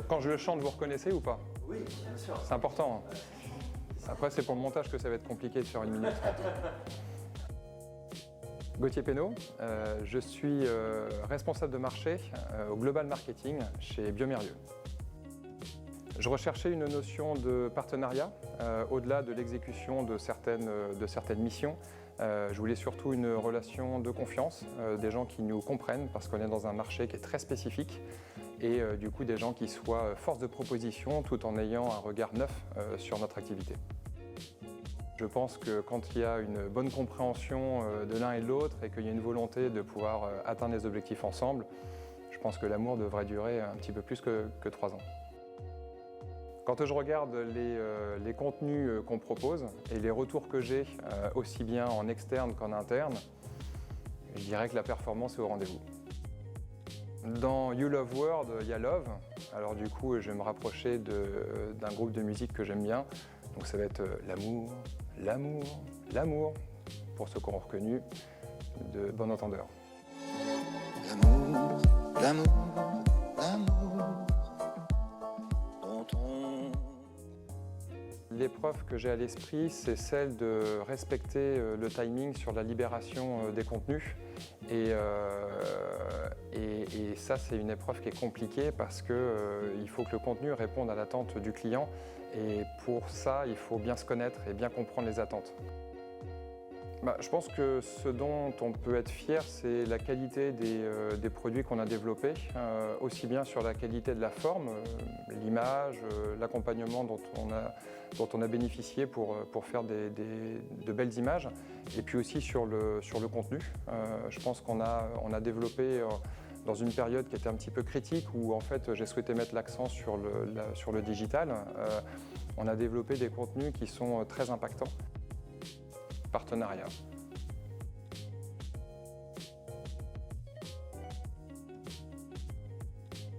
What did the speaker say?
Quand je le chante, vous reconnaissez ou pas? Oui, bien sûr. C'est important. Après, c'est pour le montage que ça va être compliqué de faire 1 minute 30. Gauthier Pénaud, je suis responsable de marché au Global Marketing chez Biomérieux. Je recherchais une notion de partenariat au-delà de l'exécution de certaines missions. Je voulais surtout une relation de confiance, des gens qui nous comprennent parce qu'on est dans un marché qui est très spécifique et du coup des gens qui soient force de proposition tout en ayant un regard neuf sur notre activité. Je pense que quand il y a une bonne compréhension de l'un et de l'autre et qu'il y a une volonté de pouvoir atteindre les objectifs ensemble, je pense que l'amour devrait durer un petit peu plus que 3 ans. Quand je regarde les contenus qu'on propose et les retours que j'ai, aussi bien en externe qu'en interne, je dirais que la performance est au rendez-vous. Dans You Love World, il y a Love. Alors du coup, je vais me rapprocher d'un groupe de musique que j'aime bien. Donc ça va être l'amour, l'amour, l'amour, pour ceux qui auront reconnu, de Bon Entendeur. L'amour, l'amour, l'amour. L'épreuve que j'ai à l'esprit, c'est celle de respecter le timing sur la libération des contenus. Et ça, c'est une épreuve qui est compliquée parce qu'il faut que le contenu réponde à l'attente du client. Et pour ça, il faut bien se connaître et bien comprendre les attentes. Je pense que ce dont on peut être fier, c'est la qualité des produits qu'on a développés, aussi bien sur la qualité de la forme, l'image, l'accompagnement dont on a bénéficié pour faire de belles images, et puis aussi sur le contenu. Je pense qu'on a développé dans une période qui était un petit peu critique, où en fait j'ai souhaité mettre l'accent sur le digital. On a développé des contenus qui sont très impactants. Partenariat.